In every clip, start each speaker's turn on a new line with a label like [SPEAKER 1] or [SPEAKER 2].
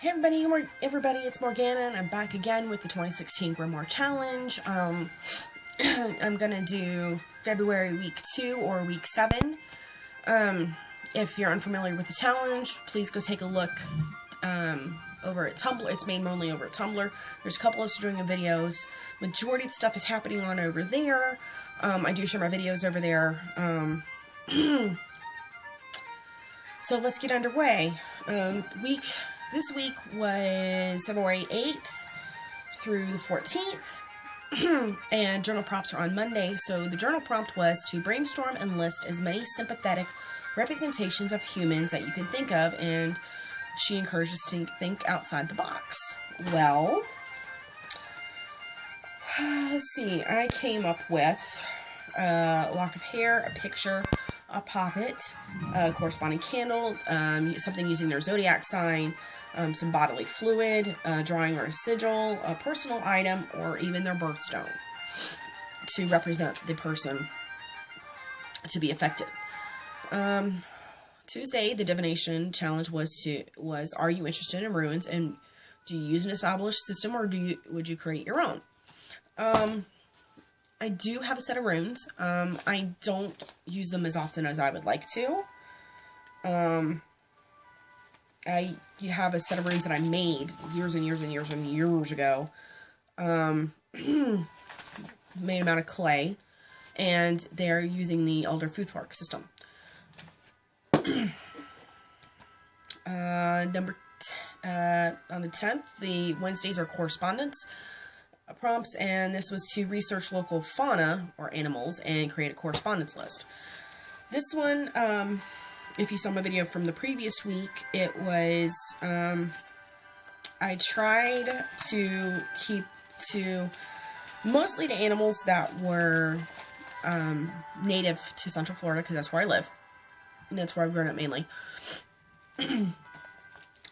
[SPEAKER 1] Hey everybody, it's Morgana, and I'm back again with the 2016 Grimoire Challenge. I'm gonna do February week 2 or week 7. If you're unfamiliar with the challenge, please go take a look over at Tumblr. It's made mainly over at Tumblr. There's a couple of streaming videos. Majority of the stuff is happening on over there. I do share my videos over there. So let's get underway. This week was February 8th through the 14th, and journal prompts are on Monday. So the journal prompt was to brainstorm and list as many sympathetic representations of humans that you can think of, and she encourages to think outside the box. Well, let's see, I came up with a lock of hair, a picture, a poppet, a corresponding candle, something using their zodiac sign, some bodily fluid, drawing or a sigil, a personal item, or even their birthstone to represent the person to be affected. Tuesday, the divination challenge was are you interested in runes, and do you use an established system, or would you create your own? I do have a set of runes. I don't use them as often as I would like to. You have a set of runes that I made years and years and years and years ago. Made them out of clay, and they're using the Elder Futhwark system. On the 10th, the Wednesdays are correspondence prompts, and this was to research local fauna or animals and create a correspondence list. This one, if you saw my video from the previous week, it was, I tried to keep to mostly the animals that were native to Central Florida, because that's where I live, and that's where I've grown up mainly.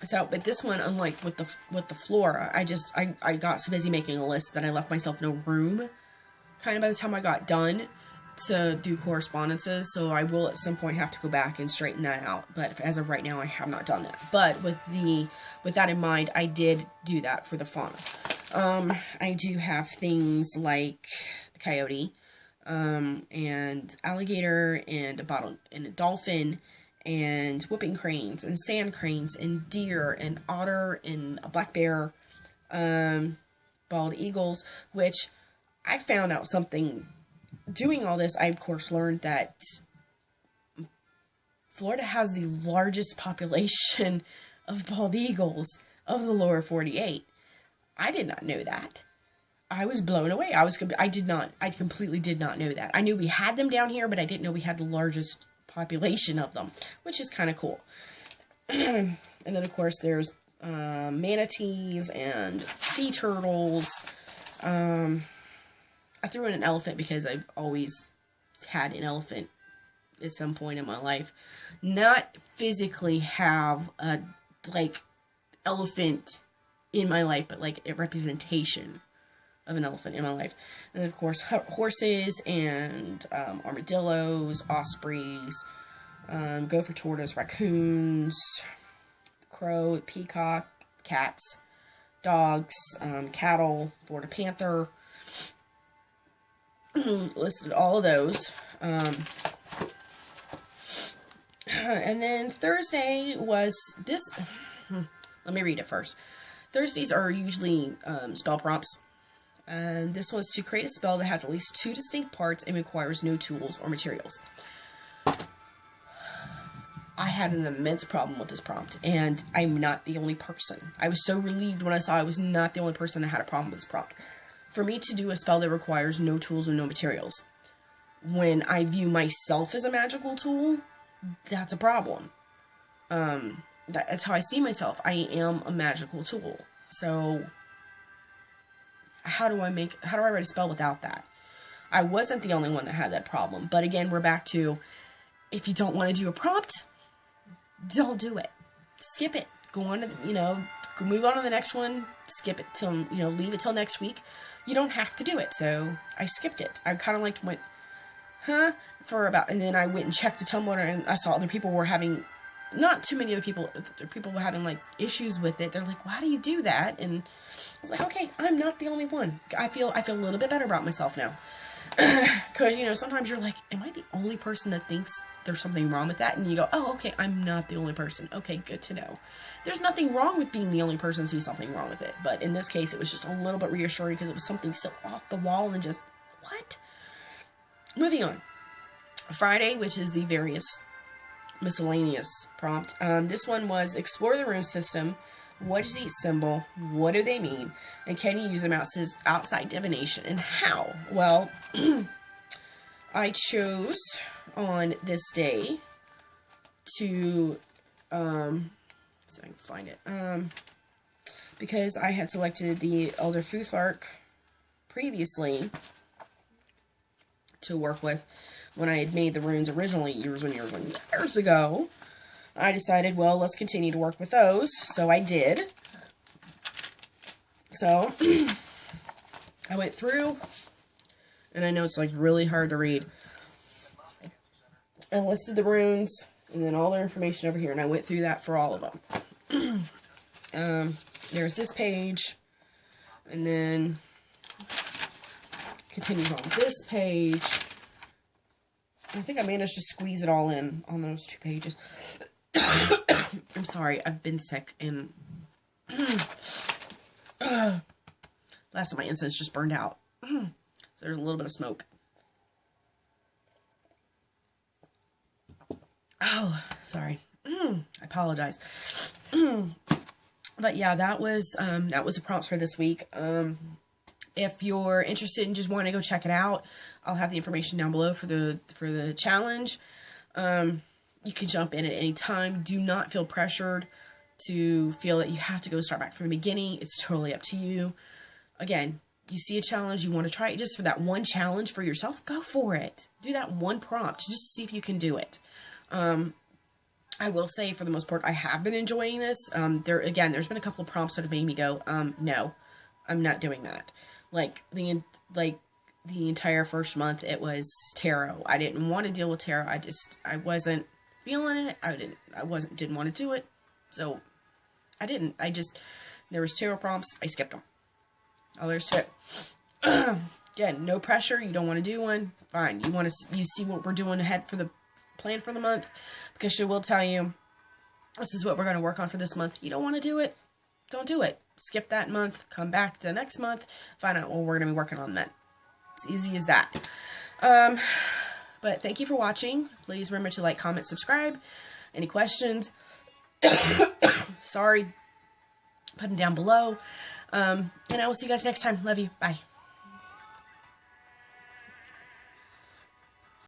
[SPEAKER 1] So, but this one, unlike with the flora, I got so busy making a list that I left myself no room, kind of by the time I got done, to do correspondences. So I will at some point have to go back and straighten that out. But as of right now, I have not done that. But with that in mind, I did do that for the fauna. I do have things like a coyote, and alligator, and a dolphin, and whooping cranes, and sand cranes, and deer, and otter, and a black bear, bald eagles, which I found out something. Doing all this, I of course learned that Florida has the largest population of bald eagles of the lower 48. I did not know that. I was blown away. I completely did not know that. I knew we had them down here, but I didn't know we had the largest population of them, which is kind of cool. And then of course there's manatees and sea turtles. I threw in an elephant because I've always had an elephant at some point in my life. Not physically have a elephant in my life, but like a representation of an elephant in my life. And of course horses and armadillos, ospreys, gopher tortoise, raccoons, crow, peacock, cats, dogs, cattle, Florida panther. Listed all of those. And then Thursday was this. Let me read it first. Thursdays are usually spell prompts. And this was to create a spell that has at least 2 distinct parts and requires no tools or materials. I had an immense problem with this prompt, and I'm not the only person. I was so relieved when I saw I was not the only person that had a problem with this prompt. For me to do a spell that requires no tools or no materials, when I view myself as a magical tool, that's a problem. That's how I see myself. I am a magical tool. So how do I write a spell without that? I wasn't the only one that had that problem. But again, we're back to, if you don't want to do a prompt, don't do it. Skip it. Go on to, move on to the next one. Skip it till, leave it till next week. You don't have to do it. So I skipped it. I kind of went, and then I went and checked the Tumblr, and I saw other people were having not too many other people were having like issues with it. They're like, why do you do that? And I was like, okay, I'm not the only one. I feel a little bit better about myself now. Because, you know, sometimes you're like, am I the only person that thinks there's something wrong with that? And you go, oh, okay, I'm not the only person. Okay, good to know. There's nothing wrong with being the only person who sees something wrong with it. But in this case, it was just a little bit reassuring because it was something so off the wall and just, what? Moving on. Friday, which is the various miscellaneous prompt. This one was explore the rune system. What is each symbol? What do they mean? And can you use them outside divination? And how? Well, I chose on this day to, so I can find it, because I had selected the Elder Futhark previously to work with when I had made the runes originally years ago. I decided, well, let's continue to work with those, so I did. So, I went through, and I know it's like really hard to read. I listed the runes, and then all their information over here, and I went through that for all of them. There's this page, and then continues on this page. I think I managed to squeeze it all in on those 2 pages. I'm sorry, I've been sick, and last of my incense just burned out. So there's a little bit of smoke. Oh, sorry. I apologize. But yeah, that was the prompts for this week. If you're interested and just want to go check it out, I'll have the information down below for the challenge. You can jump in at any time. Do not feel pressured to feel that you have to go start back from the beginning. It's totally up to you. Again, you see a challenge, you want to try it just for that one challenge for yourself, go for it. Do that one prompt just to see if you can do it. I will say, for the most part, I have been enjoying this. There's been a couple of prompts that have made me go, no, I'm not doing that. Like the entire first month, it was tarot. I didn't want to deal with tarot. I wasn't feeling it. I didn't want to do it. So I didn't. There was tarot prompts. I skipped them. Oh, there's to it. Again, no pressure. You don't want to do one. Fine. You see what we're doing ahead for the plan for the month, because she will tell you, this is what we're going to work on for this month. You don't want to do it, don't do it. Skip that month, come back to the next month, find out what we're going to be working on then. It's easy as that. But thank you for watching. Please remember to like, comment, subscribe. Any questions? Sorry. Put them down below. And I will see you guys next time. Love you. Bye.